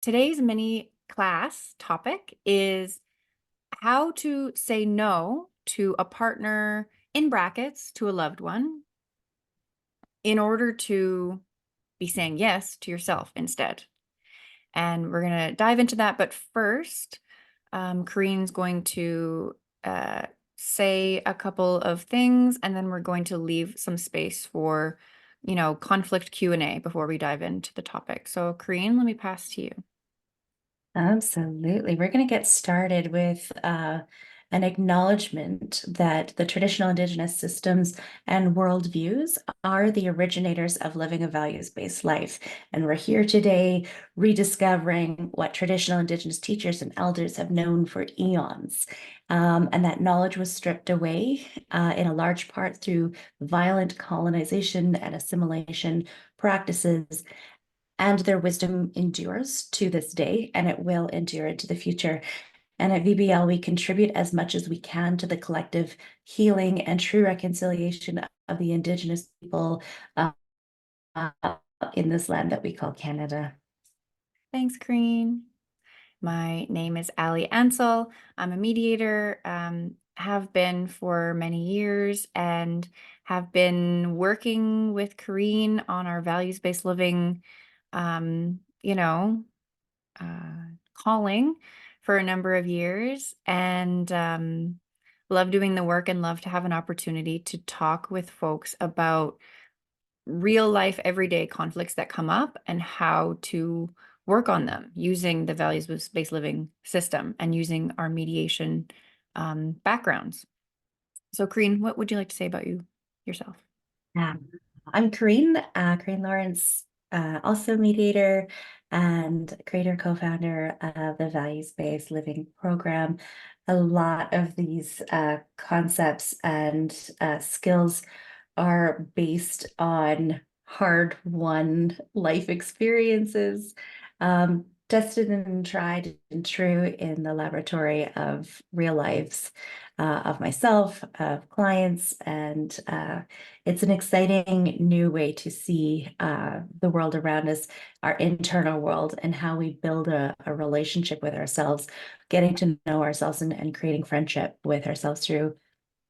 Today's mini class topic is how to say no to a partner, in brackets, to a loved one, in order to be saying yes to yourself instead. And we're going to dive into that. But first, Corinne's going to uh, say a couple of things, and then we're going to leave some space for, conflict Q&A before we dive into the topic. So, Corinne, let me pass to you. Absolutely. We're going to get started with an acknowledgement that the traditional Indigenous systems and worldviews are the originators of living a values-based life. And we're here today rediscovering what traditional Indigenous teachers and elders have known for eons. And that knowledge was stripped away in a large part through violent colonization and assimilation practices, and their wisdom endures to this day, and it will endure into the future. And at VBL, we contribute as much as we can to the collective healing and true reconciliation of the Indigenous people uh, in this land that we call Canada. Thanks, Corinne. My name is Ali Ansel. I'm a mediator, have been for many years, and have been working with Corinne on our values-based living, um, you know, uh, calling for a number of years, and love doing the work and love to have an opportunity to talk with folks about real life, everyday conflicts that come up and how to work on them using the values-based living system and using our mediation backgrounds. So, Corinne, what would you like to say about yourself? I'm Corinne Lawrence, also mediator and creator, co-founder of the Values-Based Living Program. A lot of these concepts and skills are based on hard-won life experiences, tested and tried and true in the laboratory of real lives of myself, of clients, and it's an exciting new way to see the world around us, our internal world, and how we build a relationship with ourselves, getting to know ourselves and creating friendship with ourselves through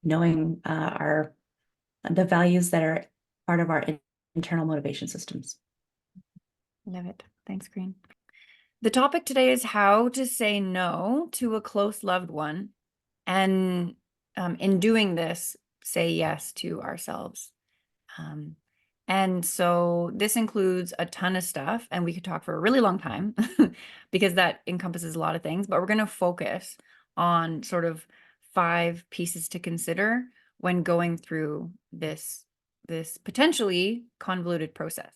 knowing the values that are part of our internal motivation systems. Love it. Thanks, Corinne. The topic today is how to say no to a close loved one, and in doing this, say yes to ourselves. Um, and so this includes a ton of stuff, and we could talk for a really long time because that encompasses a lot of things, but we're going to focus on sort of 5 pieces to consider when going through this potentially convoluted process.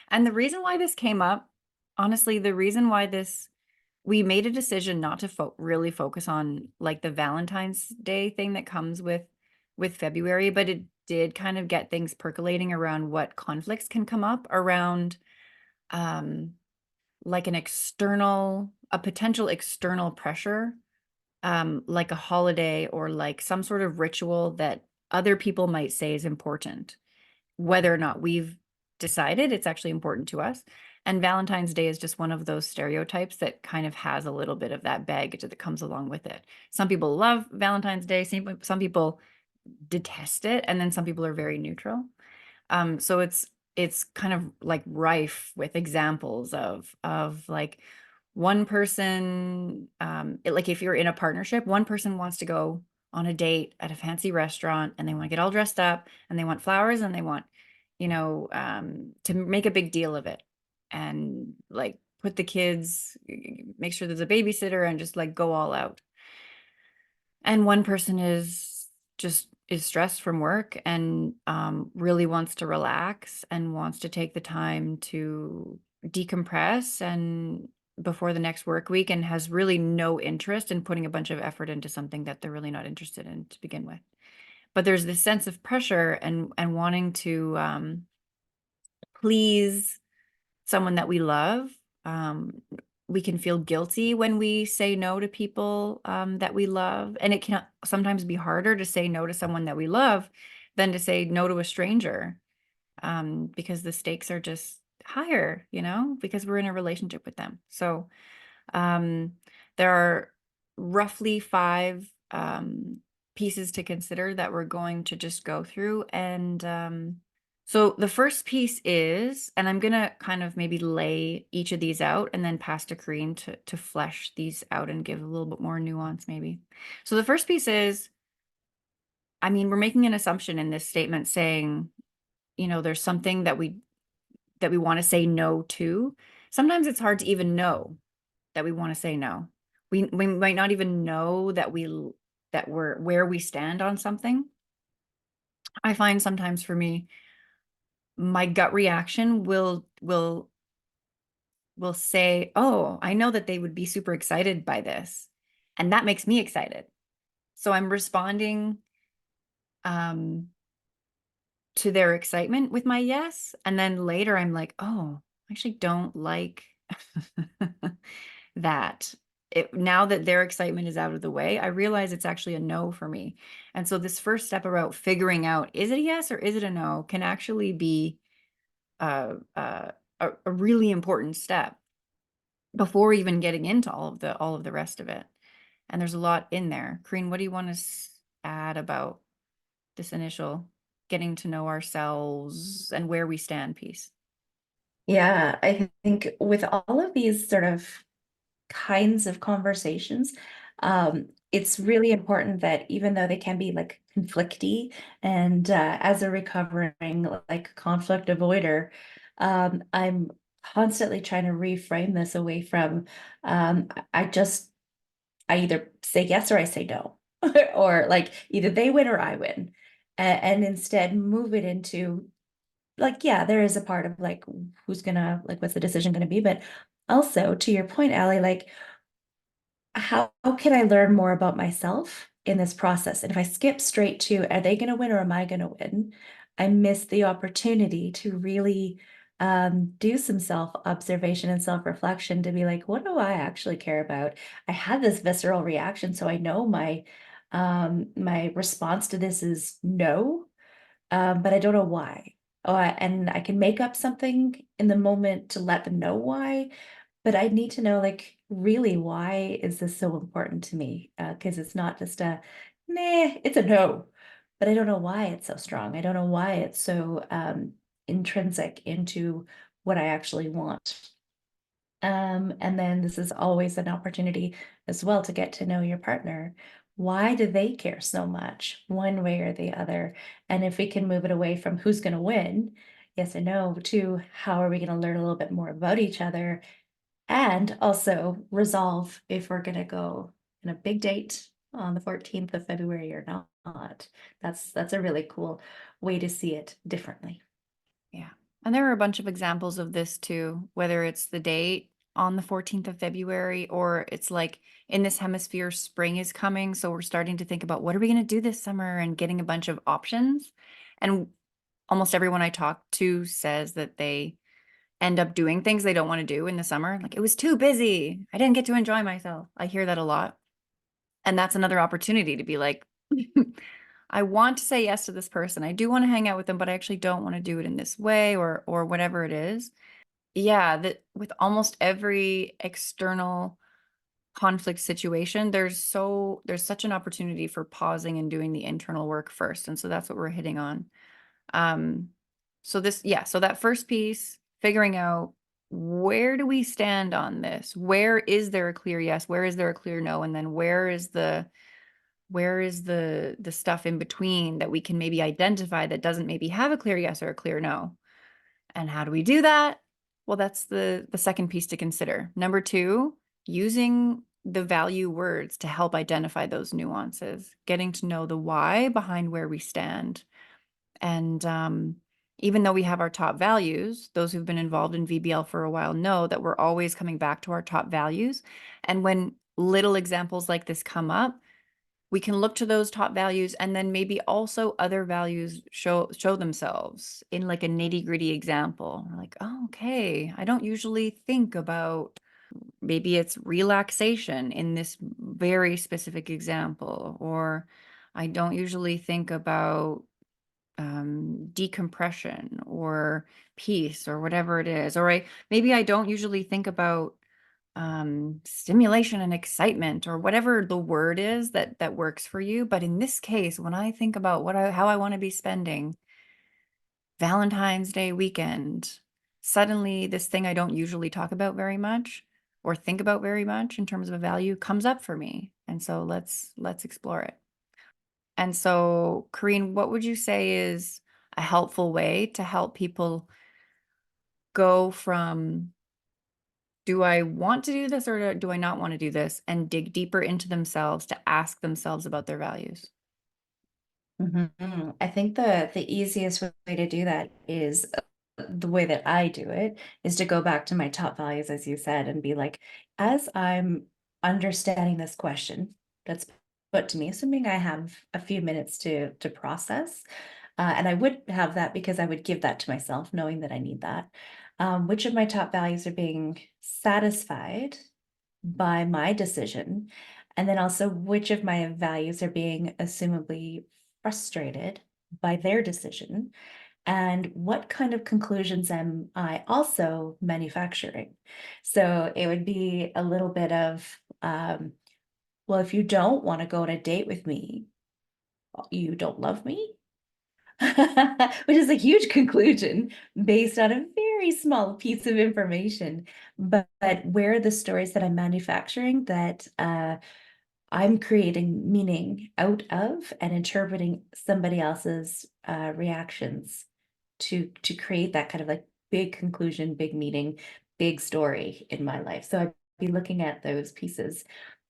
And the reason why this came up, honestly, the reason why we made a decision not to really focus on like the Valentine's Day thing that comes with February, but it did kind of get things percolating around what conflicts can come up around um like a potential external pressure, like a holiday or like some sort of ritual that other people might say is important, whether or not we've decided it's actually important to us. And Valentine's Day is just one of those stereotypes that kind of has a little bit of that baggage that comes along with it. Some people love Valentine's Day, some people detest it, and then some people are very neutral. So it's kind of like rife with examples of like one person, like if you're in a partnership, one person wants to go on a date at a fancy restaurant and they want to get all dressed up and they want flowers and they want, to make a big deal of it and like put the kids, make sure there's a babysitter and just like go all out. And one person is stressed from work and really wants to relax and wants to take the time to decompress and before the next work week, and has really no interest in putting a bunch of effort into something that they're really not interested in to begin with. But there's this sense of pressure and wanting to please someone that we love. Um, we can feel guilty when we say no to people that we love. And it can sometimes be harder to say no to someone that we love than to say no to a stranger, because the stakes are just higher, because we're in a relationship with them. So um, there are roughly five pieces to consider that we're going to just go through. And so the first piece is, and I'm going to kind of maybe lay each of these out and then pass to Kareen to flesh these out and give a little bit more nuance maybe. So the first piece is, I mean, we're making an assumption in this statement saying, there's something that we want to say no to. Sometimes it's hard to even know that we want to say no. We might not even know that we're where we stand on something. I find sometimes for me, my gut reaction will say, "Oh, I know that they would be super excited by this." And that makes me excited. So I'm responding um to their excitement with my yes. And then later I'm like, oh, I actually don't like that. Now that their excitement is out of the way, I realize it's actually a no for me. And so this first step about figuring out, is it a yes or is it a no, can actually be uh, uh, a really important step before even getting into all of the rest of it. And there's a lot in there. Kareen, what do you want to add about this initial getting to know ourselves and where we stand piece? Yeah, I think with all of these sort of kinds of conversations, it's really important that even though they can be like conflicty, and as a recovering like conflict avoider, I'm constantly trying to reframe this away from I either say yes or I say no, or like either they win or I win, and instead move it into like, yeah, there is a part of like who's gonna like what's the decision gonna be, but also to your point, Allie, like how can I learn more about myself in this process? And if I skip straight to, are they going to win or am I going to win? I miss the opportunity to really do some self observation and self reflection to be like, what do I actually care about? I had this visceral reaction, so I know my response to this is no, but I don't know why. And I can make up something in the moment to let them know why, but I need to know, like, really, why is this so important to me? Because it's not just a, nah, it's a no, but I don't know why it's so strong. I don't know why it's so intrinsic into what I actually want. And then this is always an opportunity as well to get to know your partner. Why do they care so much, one way or the other? And if we can move it away from who's going to win, yes or no, to how are we going to learn a little bit more about each other and also resolve if we're going to go on a big date on the 14th of February or not. That's a really cool way to see it differently. Yeah. And there are a bunch of examples of this too, whether it's the date on the 14th of February or it's like in this hemisphere, spring is coming. So we're starting to think about what are we going to do this summer and getting a bunch of options. And almost everyone I talk to says that they end up doing things they don't want to do in the summer. Like it was too busy. I didn't get to enjoy myself. I hear that a lot. And that's another opportunity to be like, I want to say yes to this person. I do want to hang out with them, but I actually don't want to do it in this way or whatever it is. Yeah, that with almost every external conflict situation, there's such an opportunity for pausing and doing the internal work first. And so that's what we're hitting on. Um, so that first piece, figuring out where do we stand on this? Where is there a clear yes? Where is there a clear no? And then where is the stuff in between that we can maybe identify that doesn't maybe have a clear yes or a clear no? And how do we do that? Well, that's the second piece to consider. Number two, using the value words to help identify those nuances, getting to know the why behind where we stand. And even though we have our top values, those who've been involved in VBL for a while know that we're always coming back to our top values. And when little examples like this come up, we can look to those top values and then maybe also other values show themselves in like a nitty-gritty example. Like, oh, okay, I don't usually think about maybe it's relaxation in this very specific example, or I don't usually think about decompression or peace or whatever it is. Or maybe I don't usually think about stimulation and excitement or whatever the word is that works for you. But in this case, when I think about how I want to be spending Valentine's Day weekend, suddenly this thing I don't usually talk about very much or think about very much in terms of a value comes up for me. And so let's explore it. And so, Kareen, what would you say is a helpful way to help people go from do I want to do this or do I not want to do this and dig deeper into themselves to ask themselves about their values? I think the easiest way to do that is the way that I do it is to go back to my top values, as you said, and be like, as I'm understanding this question that's put to me, assuming I have a few minutes to process, and I would have that because I would give that to myself, knowing that I need that. Which of my top values are being satisfied by my decision? And then also, which of my values are being assumably frustrated by their decision? And what kind of conclusions am I also manufacturing? So it would be a little bit of, well, if you don't want to go on a date with me, you don't love me. Which is a huge conclusion based on a very small piece of information. But where are the stories that I'm manufacturing that I'm creating meaning out of and interpreting somebody else's reactions to create that kind of like big conclusion, big meaning, big story in my life. So I'd be looking at those pieces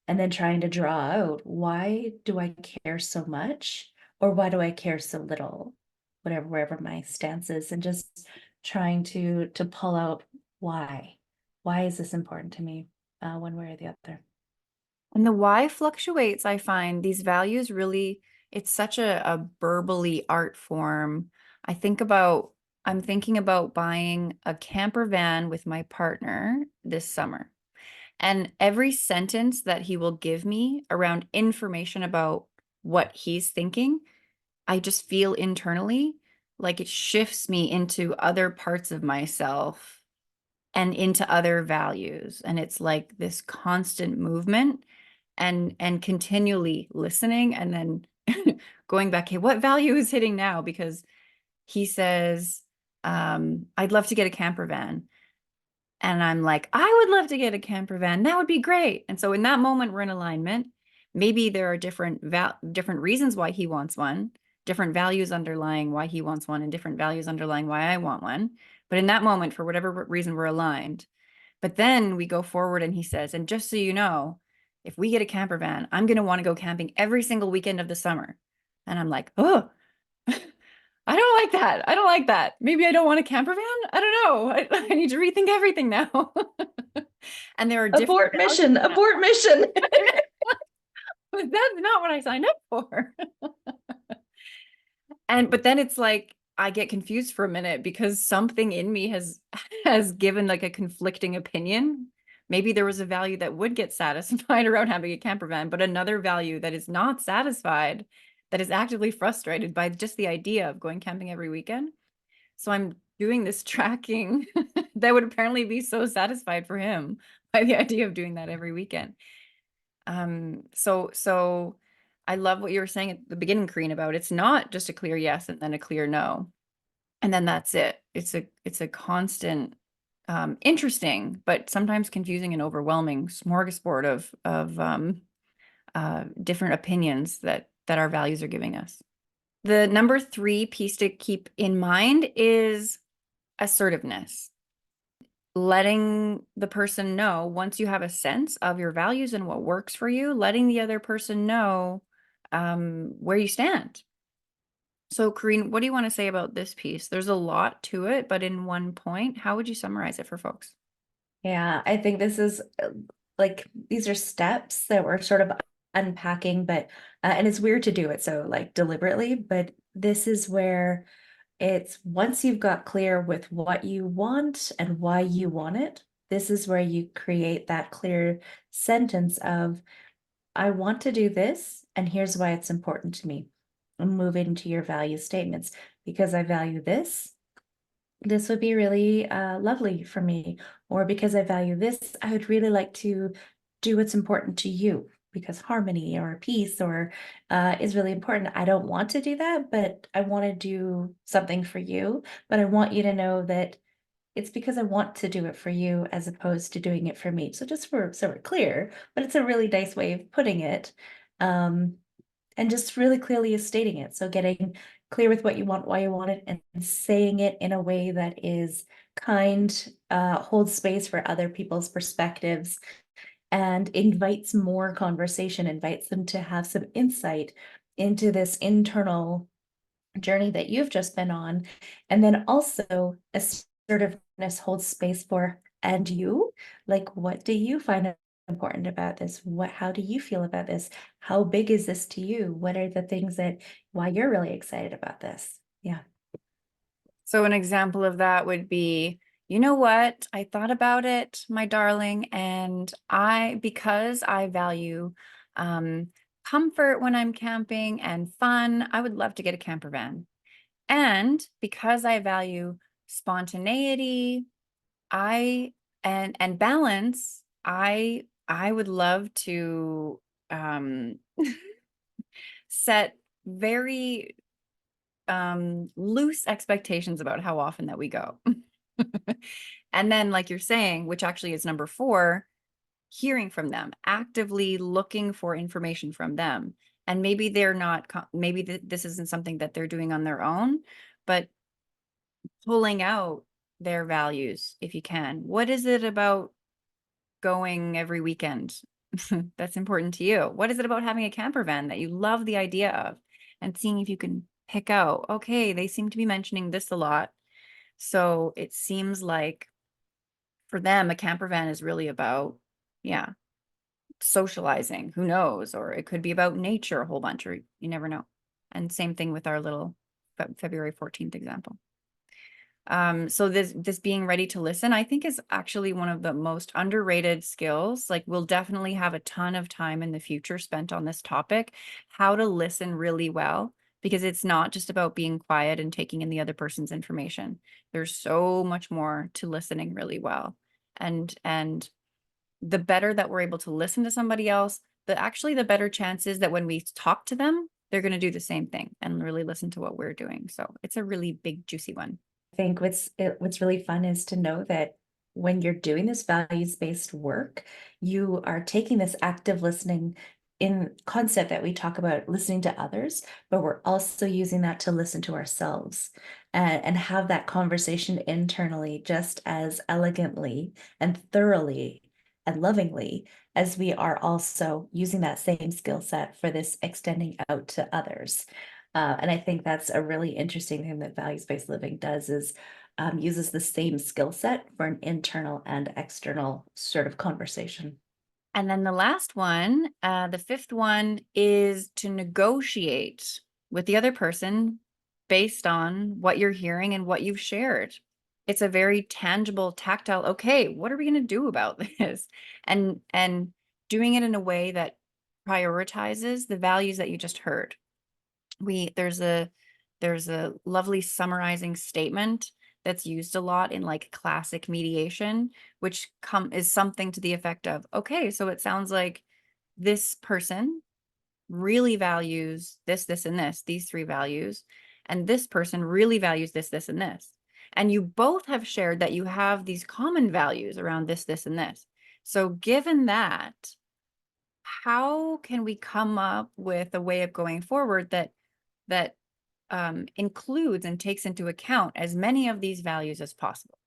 and then trying to draw out, why do I care so much or why do I care so little, whatever, wherever my stance is, and just trying to pull out why is this important to me, one way or the other. And the why fluctuates, I find these values really, it's such a burbly art form. I'm thinking about buying a camper van with my partner this summer. And every sentence that he will give me around information about what he's thinking, I just feel internally like it shifts me into other parts of myself and into other values. And it's like this constant movement and continually listening and then going back, hey, what value is hitting now? Because he says, I'd love to get a camper van. And I'm like, I would love to get a camper van. That would be great. And so in that moment, we're in alignment. Maybe there are different reasons why he wants one, different values underlying why he wants one, and different values underlying why I want one. But in that moment, for whatever reason, we're aligned. But then we go forward and he says, and just so you know, if we get a camper van, I'm going to want to go camping every single weekend of the summer. And I'm like, oh, I don't like that. I don't like that. Maybe I don't want a camper van. I don't know. I need to rethink everything now. And there are different Abort values mission, in that. abort mission. But that's not what I signed up for. But then it's like I get confused for a minute because something in me has given like a conflicting opinion. Maybe there was a value that would get satisfied around having a camper van, but another value that is not satisfied, that is actively frustrated by just the idea of going camping every weekend. So I'm doing this tracking that would apparently be so satisfied for him by the idea of doing that every weekend. So I love what you were saying at the beginning, Kareen, about it's not just a clear yes and then a clear no. And then that's it. It's a constant, interesting, but sometimes confusing and overwhelming smorgasbord of different opinions that our values are giving us. The number 3 piece to keep in mind is assertiveness. Letting the person know once you have a sense of your values and what works for you, letting the other person know where you stand. So, Kareen, what do you want to say about this piece? There's a lot to it, but in one point, how would you summarize it for folks? Yeah, I think this is like these are steps that we're sort of unpacking, but and it's weird to do it so like deliberately, but this is where it's once you've got clear with what you want and why you want it, this is where you create that clear sentence of, I want to do this, and here's why it's important to me. And move into your value statements. because I value this, this would be really lovely for me. Or because I value this, I would really like to do what's important to you because harmony or peace or is really important. I don't want to do that, but I want to do something for you. But I want you to know that it's because I want to do it for you as opposed to doing it for me. So just for so we're clear, but it's a really nice way of putting it. Um, and just really clearly stating it. So getting clear with what you want, why you want it, and saying it in a way that is kind, holds space for other people's perspectives, and invites more conversation, invites them to have some insight into this internal journey that you've just been on. And then also assertiveness holds space for, and you, like, what do you find important about this? How do you feel about this? How big is this to you? What are the things that, why you're really excited about this? Yeah. So an example of that would be, you know what? I thought about it, my darling, and because I value um, comfort when I'm camping and fun, I would love to get a camper van. And because I value spontaneity, I and balance, I would love to um set very loose expectations about how often that we go. And then, like you're saying, which actually is number 4, hearing from them, actively looking for information from them. And maybe they're not, maybe this isn't something that they're doing on their own, but pulling out their values if you can. What is it about going every weekend that's important to you? What is it about having a camper van that you love the idea of? And seeing if you can pick out, okay, they seem to be mentioning this a lot. So it seems like for them, a camper van is really about, yeah, socializing. Who knows? Or it could be about nature a whole bunch, or you never know. And same thing with our little February 14th example. So this being ready to listen, I think, is actually one of the most underrated skills. Like, we'll definitely have a ton of time in the future spent on this topic, how to listen really well, because it's not just about being quiet and taking in the other person's information. There's so much more to listening really well. And the better that we're able to listen to somebody else, the better chances that when we talk to them, they're going to do the same thing and really listen to what we're doing. So it's a really big, juicy one. I think what's really fun is to know that when you're doing this values-based work, you are taking this active listening in concept that we talk about listening to others, but we're also using that to listen to ourselves and have that conversation internally just as elegantly and thoroughly and lovingly as we are also using that same skill set for this extending out to others. And I think that's a really interesting thing that values-based living does is uses the same skill set for an internal and external sort of conversation. And then the last one, the 5th one, is to negotiate with the other person based on what you're hearing and what you've shared. It's a very tangible, tactile, okay, what are we going to do about this? And doing it in a way that prioritizes the values that you just heard. There's a lovely summarizing statement that's used a lot in like classic mediation, which is something to the effect of, okay, so it sounds like this person really values this, and this, these 3 values, and this person really values this, and this. And you both have shared that you have these common values around this, and this. So given that, how can we come up with a way of going forward that includes and takes into account as many of these values as possible,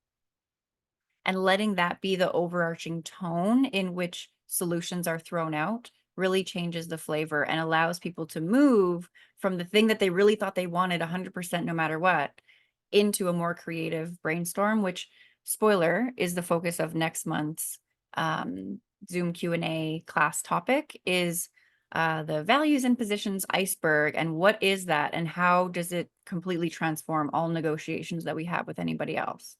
and letting that be the overarching tone in which solutions are thrown out really changes the flavor and allows people to move from the thing that they really thought they wanted 100% no matter what into a more creative brainstorm, which, spoiler, is the focus of next month's Zoom Q&A class topic, is the values and positions iceberg, and what is that and how does it completely transform all negotiations that we have with anybody else.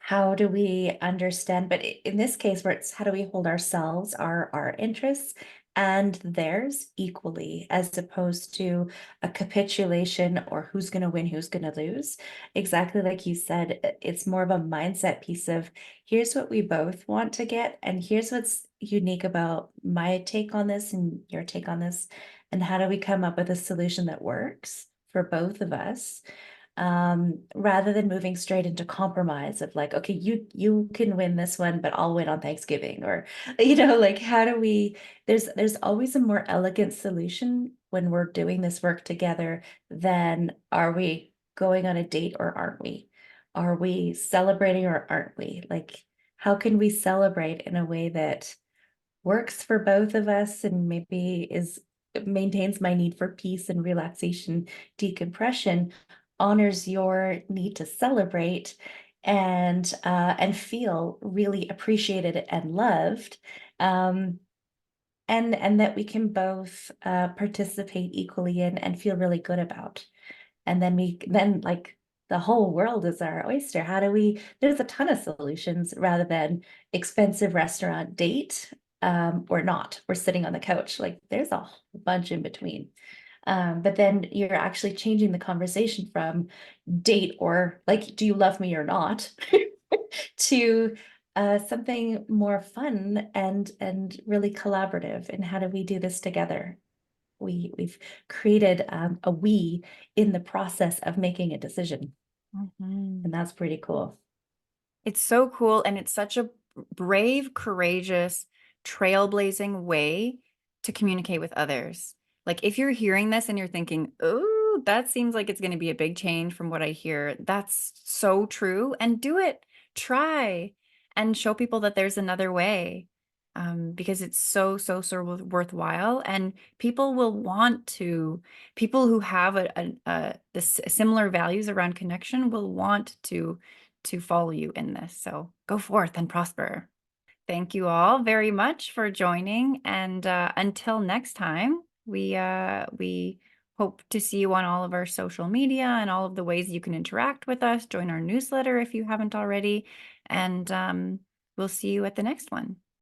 how do we understand, but in this case where it's how do we hold ourselves, our interests and theirs equally, as opposed to a capitulation or who's going to win, who's going to lose. Exactly like you said, it's more of a mindset piece of here's what we both want to get, and here's what's unique about my take on this and your take on this, and how do we come up with a solution that works for both of us, rather than moving straight into compromise of like, okay, you can win this one, but I'll win on Thanksgiving, or like how do we, there's always a more elegant solution when we're doing this work together than are we going on a date or aren't we? Are we celebrating or aren't we? Like, how can we celebrate in a way that works for both of us and maybe is maintains my need for peace and relaxation, decompression, honors your need to celebrate and feel really appreciated and loved, um and that we can both participate equally in and feel really good about. And then like the whole world is our oyster. How do we, there's a ton of solutions rather than expensive restaurant date, or not, we're sitting on the couch. Like there's a whole bunch in between. But then you're actually changing the conversation from date or like, do you love me or not, to something more fun and really collaborative. And how do we do this together? We've created a we in the process of making a decision, Mhm. and that's pretty cool. It's so cool, and it's such a brave, courageous, trailblazing way to communicate with others. Like if you're hearing this and you're thinking, "Oh, that seems like it's going to be a big change from what I hear." That's so true. And do it. Try and show people that there's another way. Because it's so, so, so worthwhile. And people will want to, people who have similar values around connection will want to follow you in this. So go forth and prosper. Thank you all very much for joining. And until next time, we hope to see you on all of our social media and all of the ways you can interact with us. Join our newsletter if you haven't already. And we'll see you at the next one.